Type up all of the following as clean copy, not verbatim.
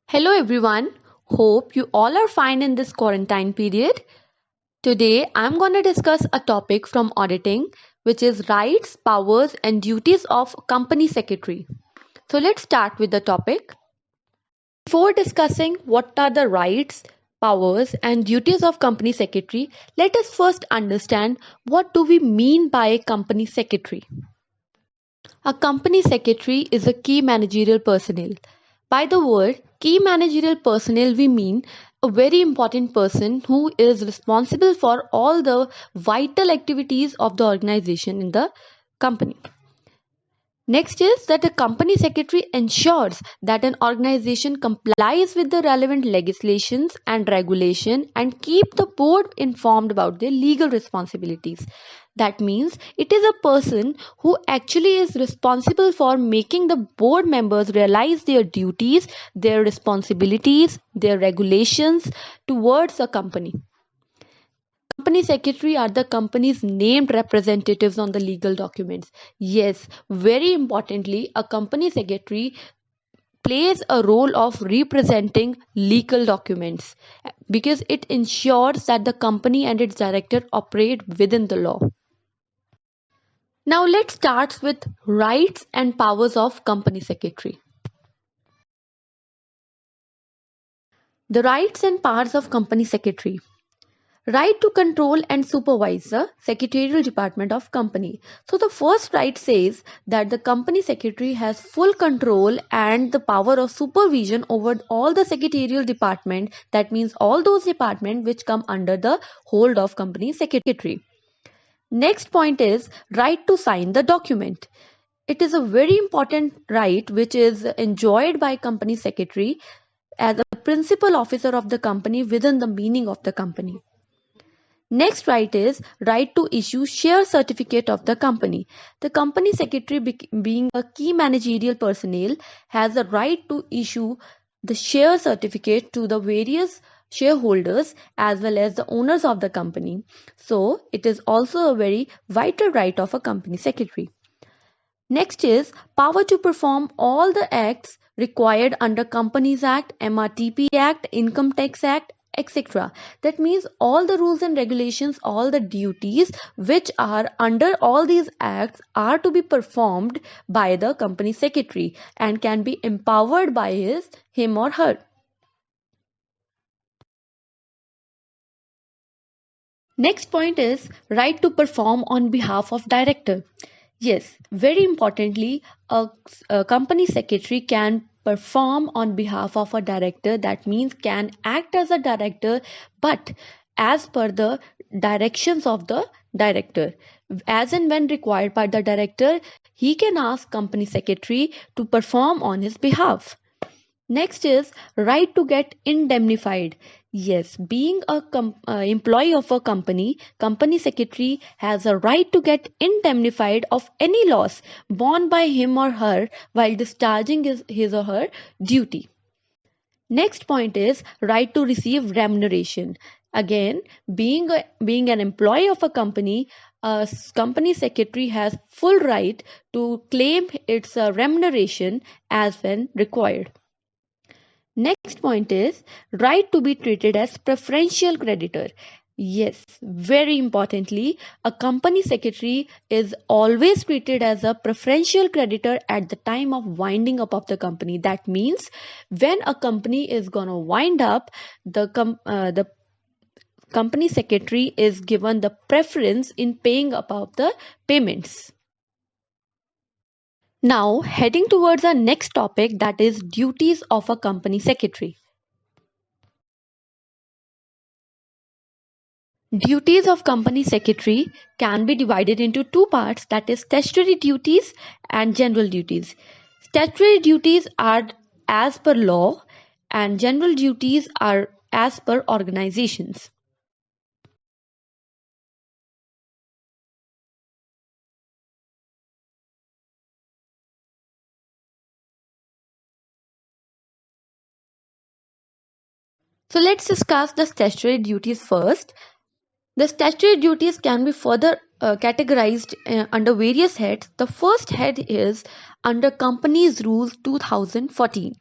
Hello everyone. Hope you all are fine in this quarantine period. Today I'm going to discuss a topic from auditing which is rights, powers and duties of company secretary. So let's start with the topic. Before discussing what are the rights, powers and duties of company secretary, let us first understand what do we mean by company secretary. A company secretary is a key managerial personnel. By the word key managerial personnel, we mean a very important person who is responsible for all the vital activities of the organization in the company. Next is that a company secretary ensures that an organization complies with the relevant legislations and regulation and keep the board informed about their legal responsibilities. That means it is a person who actually is responsible for making the board members realize their duties, their responsibilities, their regulations towards the company. Company secretary are the company's named representatives on the legal documents. Yes, very importantly, a company secretary plays a role of representing legal documents because it ensures that the company and its director operate within the law. Now let's start with rights and powers of company secretary. The rights and powers of company secretary. Right to control and supervise the secretarial department of company. So the first right says that the company secretary has full control and the power of supervision over all the secretarial department. That means all those departments which come under the hold of company secretary. Next point is right to sign the document. It is a very important right which is enjoyed by company secretary as a principal officer of the company within the meaning of the company. Next right is right to issue share certificate of the company. The company secretary being a key managerial personnel has the right to issue the share certificate to the various shareholders as well as the owners of the company. So it is also a very vital right of a company secretary. Next is power to perform all the acts required under Companies Act, MRTP Act, Income Tax Act, etc. That means all the rules and regulations, all the duties which are under all these acts are to be performed by the company secretary and can be empowered by him or her. Next point is right to perform on behalf of director. Yes, very importantly, a company secretary can perform on behalf of a director. That means can act as a director, but as per the directions of the director. As and when required by the director, he can ask company secretary to perform on his behalf. Next is right to get indemnified. Yes, being a employee of a company, company secretary has a right to get indemnified of any loss borne by him or her while discharging his or her duty. Next point is right to receive remuneration. Again, being an employee of a company, company secretary has full right to claim its remuneration as when required. Next point is right to be treated as preferential creditor. Yes, very importantly, a company secretary is always treated as a preferential creditor at the time of winding up of the company. That means when a company is going to wind up, the company secretary is given the preference in paying up of the payments. Now, heading towards our next topic, that is duties of a company secretary. Duties of company secretary can be divided into two parts, that is statutory duties and general duties. Statutory duties are as per law and general duties are as per organizations. So let's discuss the statutory duties first. The statutory duties can be further categorized under various heads. The first head is under Companies Rules 2014.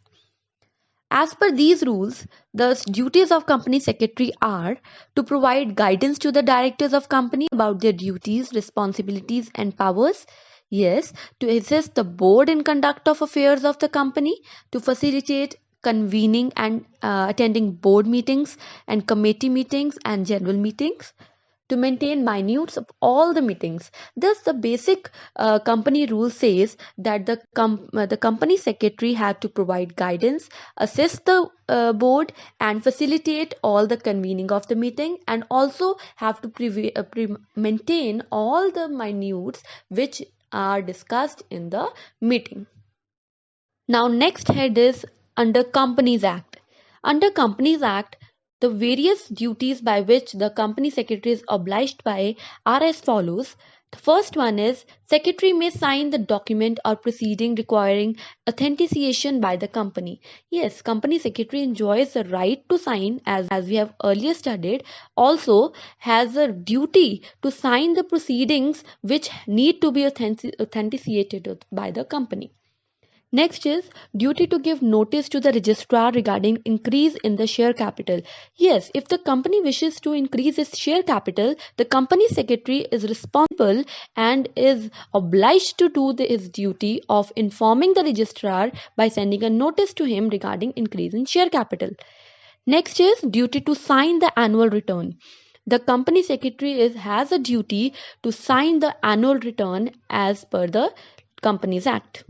As per these rules, the duties of company secretary are to provide guidance to the directors of company about their duties, responsibilities and powers. Yes, to assist the board in conduct of affairs of the company, to facilitate convening and attending board meetings and committee meetings and general meetings, to maintain minutes of all the meetings. Thus, the basic company rule says that the company secretary had to provide guidance, assist the board, and facilitate all the convening of the meeting, and also have to maintain all the minutes which are discussed in the meeting. Now, next head is under Companies Act. Under Companies Act, the various duties by which the company secretary is obliged by are as follows. The first one is secretary may sign the document or proceeding requiring authentication by the company. Yes, company secretary enjoys the right to sign as we have earlier studied, also has a duty to sign the proceedings which need to be authenticated by the company. Next is duty to give notice to the registrar regarding increase in the share capital. Yes, if the company wishes to increase its share capital, the company secretary is responsible and is obliged to do his duty of informing the registrar by sending a notice to him regarding increase in share capital. Next is duty to sign the annual return. The company secretary has a duty to sign the annual return as per the Companies Act.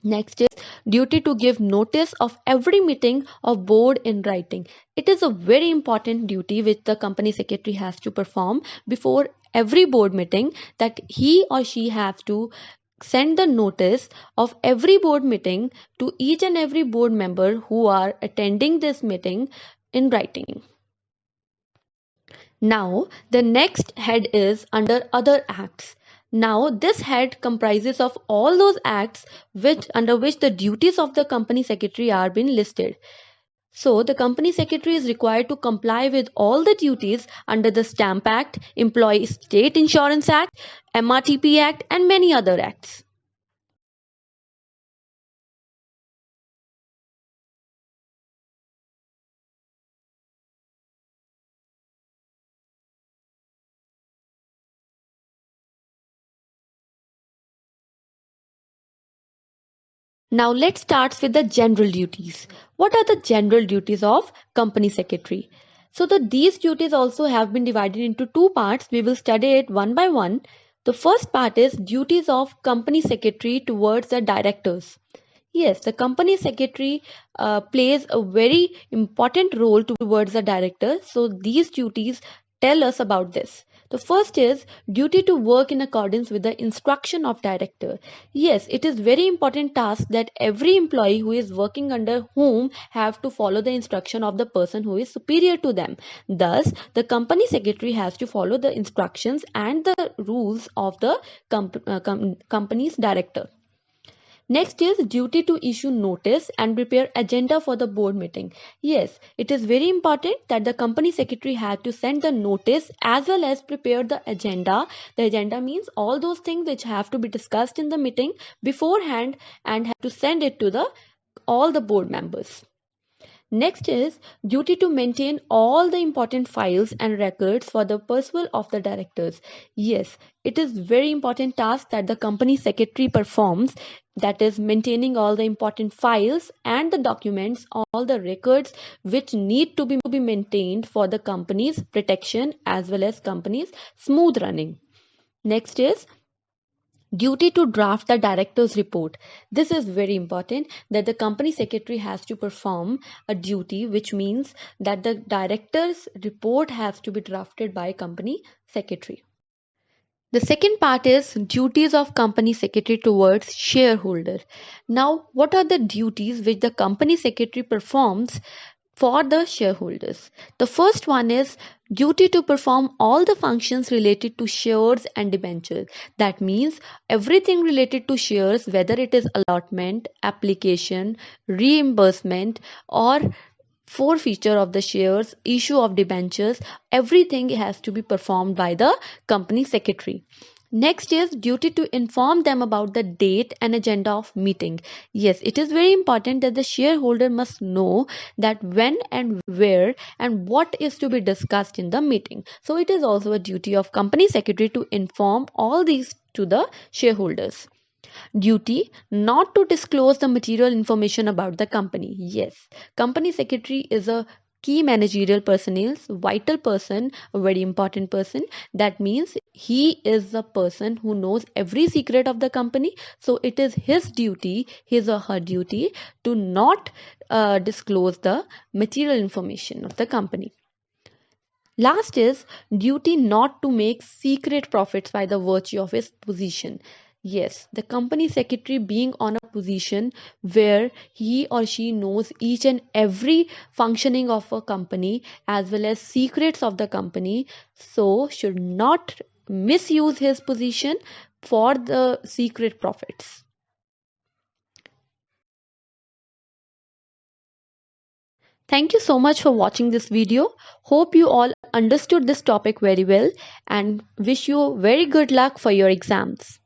Next is duty to give notice of every meeting of board in writing. It is a very important duty which the company secretary has to perform before every board meeting, that he or she has to send the notice of every board meeting to each and every board member who are attending this meeting in writing. Now, the next head is under other acts. Now, this head comprises of all those acts under which the duties of the company secretary are being listed. So, the company secretary is required to comply with all the duties under the Stamp Act, Employee State Insurance Act, MRTP Act, and many other acts. Now let's start with the general duties. What are the general duties of company secretary? So these duties also have been divided into two parts. We will study it one by one. The first part is duties of company secretary towards the directors. Yes, the company secretary plays a very important role towards the director. So these duties tell us about this. The first is duty to work in accordance with the instruction of director. Yes, it is very important task that every employee who is working under whom have to follow the instruction of the person who is superior to them. Thus, the company secretary has to follow the instructions and the rules of the company's director. Next is duty to issue notice and prepare agenda for the board meeting. Yes, it is very important that the company secretary had to send the notice as well as prepare the agenda. The agenda means all those things which have to be discussed in the meeting beforehand and have to send it to all the board members. Next is duty to maintain all the important files and records for the pursuit of the directors. Yes, it is very important task that the company secretary performs, that is maintaining all the important files and the documents, all the records which need to be maintained for the company's protection as well as company's smooth running. Next is duty to draft the director's report. This is very important that the company secretary has to perform a duty, which means that the director's report has to be drafted by company secretary. The second part is duties of company secretary towards shareholder. Now, what are the duties which the company secretary performs for the shareholders? The first one is duty to perform all the functions related to shares and debentures. That means everything related to shares, whether it is allotment, application, reimbursement, or forfeiture of the shares, issue of debentures, everything has to be performed by the company secretary. Next is duty to inform them about the date and agenda of meeting. Yes, it is very important that the shareholder must know that when and where and what is to be discussed in the meeting. So it is also a duty of company secretary to inform all these to the shareholders. Duty not to disclose the material information about the company. Yes, company secretary is a key managerial personnel, vital person, a very important person. That means he is the person who knows every secret of the company. So it is his duty, his or her duty, to not disclose the material information of the company. Last is duty not to make secret profits by the virtue of his position. Yes, the company secretary being on a position where he or she knows each and every functioning of a company as well as secrets of the company, so should not misuse his position for the secret profits. Thank you so much for watching this video. Hope you all understood this topic very well and wish you very good luck for your exams.